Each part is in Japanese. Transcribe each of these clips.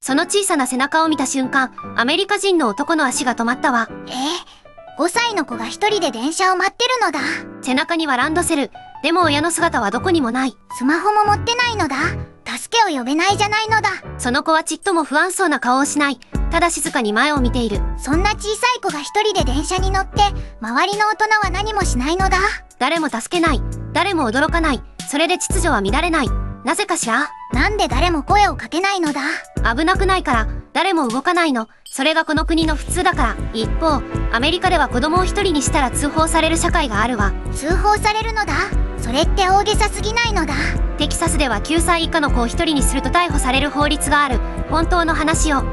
その小さな背中を見た瞬間、アメリカ人の男の足が止まったわ。5歳の子が一人で電車を待ってるのだ。背中にはランドセル。でも親の姿はどこにもない。スマホも持ってないのだ。助けを呼べないじゃないのだ。その子はちっとも不安そうな顔をしない。ただ静かに前を見ている。そんな小さい子が一人で電車に乗って、周りの大人は何もしないのだ。誰も助けない。誰も驚かない。それで秩序は乱れない。なぜかしら？なんで誰も声をかけないのだ？危なくないから、誰も動かないの。それがこの国の普通だから。一方、アメリカでは子供を一人にしたら通報される社会があるわ。通報されるのだ？それって大げさすぎないのだ？テキサスでは9歳以下の子を一人にすると逮捕される法律がある。本当の話よ。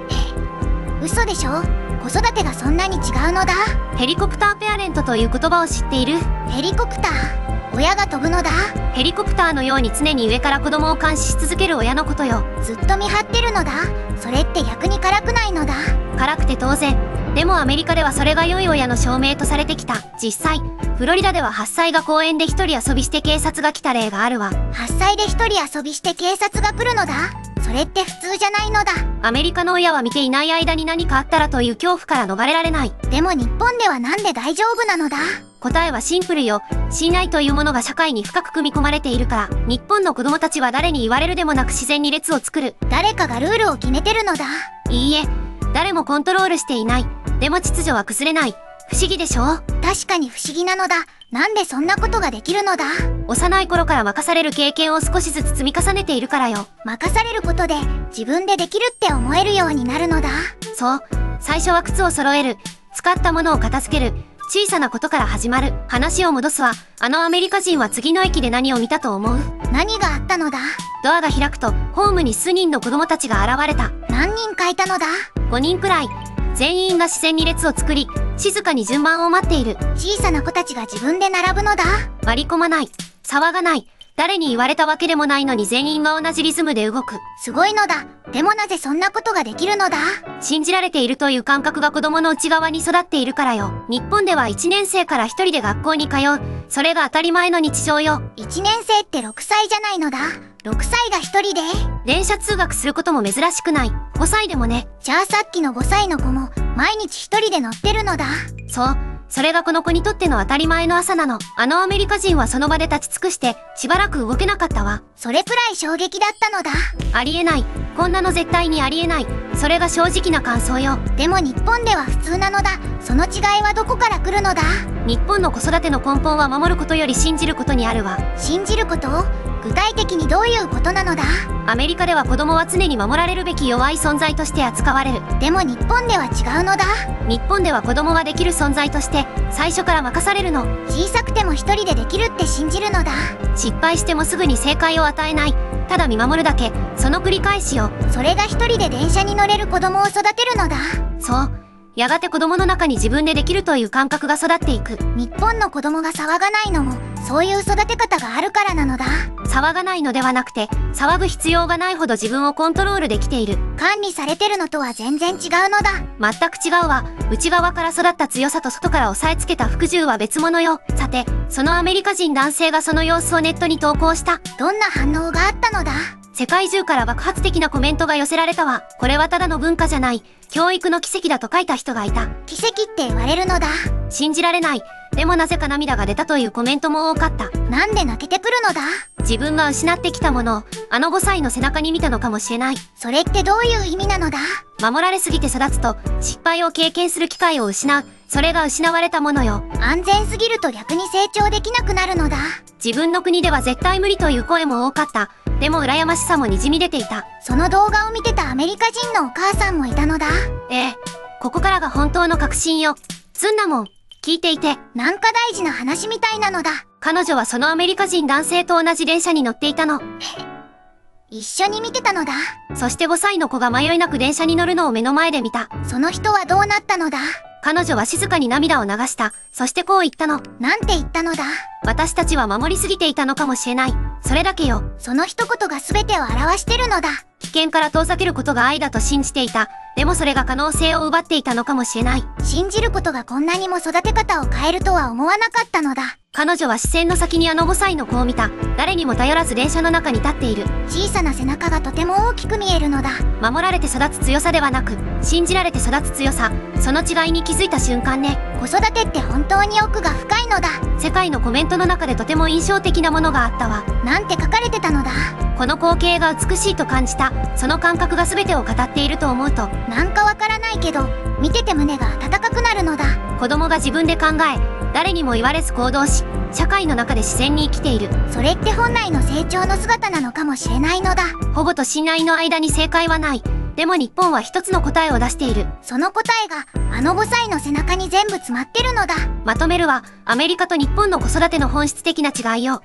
嘘でしょ？子育てがそんなに違うのだ？ヘリコプターペアレントという言葉を知っている？ヘリコプター？親が飛ぶのだ？ヘリコプターのように常に上から子供を監視し続ける親のことよ。ずっと見張ってるのだ？それって逆に辛くないのだ？辛くて当然。でもアメリカではそれが良い親の証明とされてきた。実際、フロリダでは8歳が公園で一人遊びして警察が来た例があるわ。8歳で一人遊びして警察が来るのだ？それって普通じゃないのだ。アメリカの親は見ていない間に何かあったらという恐怖から逃れられない。でも日本ではなんで大丈夫なのだ？答えはシンプルよ。信頼というものが社会に深く組み込まれているから。日本の子供たちは誰に言われるでもなく自然に列を作る。誰かがルールを決めてるのだ？いいえ、誰もコントロールしていない。でも秩序は崩れない。不思議でしょ？確かに不思議なのだ。なんでそんなことができるのだ？幼い頃から任される経験を少しずつ積み重ねているからよ。任されることで自分でできるって思えるようになるのだ。そう。最初は靴を揃える。使ったものを片付ける。小さなことから始まる。話を戻すわ。あのアメリカ人は次の駅で何を見たと思う？何があったのだ？ドアが開くと、ホームに数人の子供たちが現れた。何人かいたのだ？5人くらい。全員が自然に列を作り、静かに順番を待っている。小さな子たちが自分で並ぶのだ？割り込まない。騒がない。誰に言われたわけでもないのに全員が同じリズムで動く。すごいのだ。でもなぜそんなことができるのだ？信じられているという感覚が子供の内側に育っているからよ。日本では1年生から1人で学校に通う。それが当たり前の日常よ。1年生って6歳じゃないのだ。6歳が1人で？電車通学することも珍しくない。5歳でもね。じゃあさっきの5歳の子も毎日1人で乗ってるのだ？そう。それがこの子にとっての当たり前の朝なの。あのアメリカ人はその場で立ち尽くして、しばらく動けなかったわ。それくらい衝撃だったのだ。ありえない。こんなの絶対にありえない。それが正直な感想よ。でも日本では普通なのだ。その違いはどこから来るのだ？日本の子育ての根本は守ることより信じることにあるわ。信じること？具体的にどういうことなのだ？アメリカでは子供は常に守られるべき弱い存在として扱われる。でも日本では違うのだ。日本では子供はできる存在として最初から任されるの。小さくても一人でできるって信じるのだ。失敗してもすぐに正解を与えない。ただ見守るだけ。その繰り返しよ。それが一人で電車に乗れる子供を育てるのだ。そう。やがて子供の中に自分でできるという感覚が育っていく。日本の子供が騒がないのもそういう育て方があるからなのだ。騒がないのではなくて、騒ぐ必要がないほど自分をコントロールできている。管理されてるのとは全然違うのだ。全く違うわ。内側から育った強さと外から押さえつけた服従は別物よ。さて、そのアメリカ人男性がその様子をネットに投稿した。どんな反応があったのだ？世界中から爆発的なコメントが寄せられたわ。これはただの文化じゃない。教育の奇跡だと書いた人がいた。奇跡って言われるのだ。信じられない。でもなぜか涙が出たというコメントも多かった。なんで泣けてくるのだ？自分が失ってきたものを、あの5歳の背中に見たのかもしれない。それってどういう意味なのだ？守られすぎて育つと、失敗を経験する機会を失う。それが失われたものよ。安全すぎると逆に成長できなくなるのだ。自分の国では絶対無理という声も多かった。でも羨ましさもにじみ出ていた。その動画を見てたアメリカ人のお母さんもいたのだ。ええ。ここからが本当の確信よ。ずんなもん、聞いていて。なんか大事な話みたいなのだ。彼女はそのアメリカ人男性と同じ電車に乗っていたの。一緒に見てたのだ。そして5歳の子が迷いなく電車に乗るのを目の前で見た。その人はどうなったのだ？彼女は静かに涙を流した。そしてこう言ったの。なんて言ったのだ？私たちは守りすぎていたのかもしれない。それだけよ。その一言が全てを表してるのだ。危険から遠ざけることが愛だと信じていた。でもそれが可能性を奪っていたのかもしれない。信じることがこんなにも育て方を変えるとは思わなかったのだ。彼女は視線の先に5歳の子を見た。誰にも頼らず電車の中に立っている。小さな背中がとても大きく見えるのだ。守られて育つ強さではなく、信じられて育つ強さ。その違いに気づいた瞬間ね。子育てって本当に奥が深いのだ。世界のコメントの中でとても印象的なものがあったわ。なんて書かれてたのだ。この光景が美しいと感じた。その感覚が全てを語っていると思うと。なんかわからないけど、見てて胸が温かくなるのだ。子供が自分で考え、誰にも言われず行動し、社会の中で自然に生きている。それって本来の成長の姿なのかもしれないのだ。保護と信頼の間に正解はない。でも日本は一つの答えを出している。その答えが5歳の背中に全部詰まってるのだ。まとめるは、アメリカと日本の子育ての本質的な違いよ。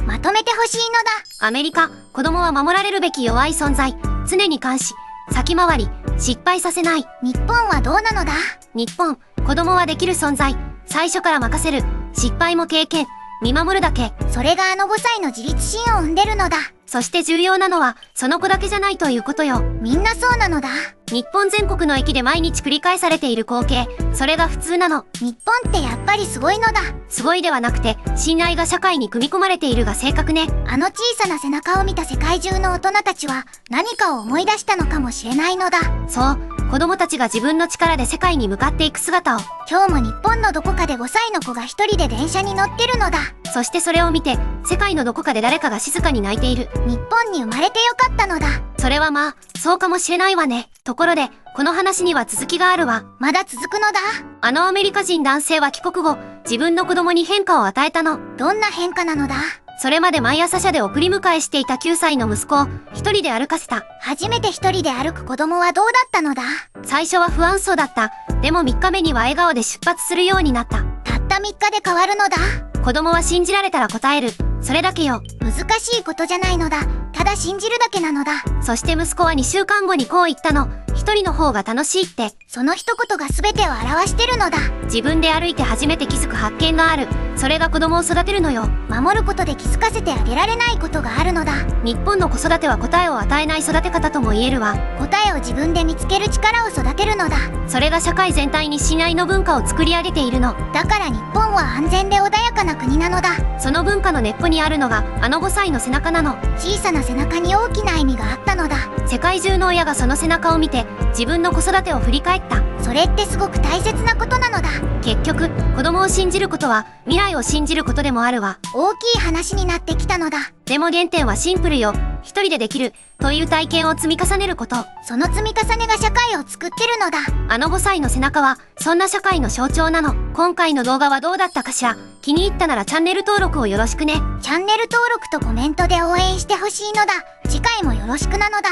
まとめてほしいのだ。アメリカ、子供は守られるべき弱い存在。常に監視、先回り、失敗させない。日本はどうなのだ。日本、子供はできる存在。最初から任せる。失敗も経験。見守るだけ。それが5歳の自立心を生んでるのだ。そして重要なのは、その子だけじゃないということよ。みんなそうなのだ。日本全国の駅で毎日繰り返されている光景。それが普通なの。日本ってやっぱりすごいのだ。すごいではなくて、信頼が社会に組み込まれているが正確ね。あの小さな背中を見た世界中の大人たちは、何かを思い出したのかもしれないのだ。そう、子供たちが自分の力で世界に向かっていく姿を。今日も日本のどこかで5歳の子が一人で電車に乗ってるのだ。そしてそれを見て、世界のどこかで誰かが静かに泣いている。日本に生まれてよかったのだ。それはまあ、そうかもしれないわね。ところで、この話には続きがあるわ。まだ続くのだ。アメリカ人男性は帰国後、自分の子供に変化を与えたの。どんな変化なのだ。それまで毎朝車で送り迎えしていた9歳の息子を一人で歩かせた。初めて一人で歩く子供はどうだったのだ。最初は不安そうだった。でも3日目には笑顔で出発するようになった。たった3日で変わるのだ。子供は信じられたら答える。それだけよ。難しいことじゃないのだ。ただ信じるだけなのだ。そして息子は2週間後にこう言ったの。一人の方が楽しいって。その一言が全てを表してるのだ。自分で歩いて初めて気づく発見がある。それが子供を育てるのよ。守ることで気づかせてあげられないことがあるのだ。日本の子育ては答えを与えない育て方とも言えるわ。答えを自分で見つける力を育てるのだ。それが社会全体に信頼の文化を作り上げているの。だから日本は安全で穏やかな国なのだ。その文化の根っこにあるのが5歳の背中なの。小さな背中に大きな意味があったのだ。世界中の親がその背中を見て自分の子育てを振り返った。それってすごく大切なことなのだ。結局、子供を信じることは未来を信じることでもあるわ。大きい話になってきたのだ。でも原点はシンプルよ。一人でできるという体験を積み重ねること。その積み重ねが社会を作ってるのだ。5歳の背中はそんな社会の象徴なの。今回の動画はどうだったかしら。気に入ったならチャンネル登録をよろしくね。チャンネル登録とコメントで応援してほしいのだ。次回もよろしくなのだ。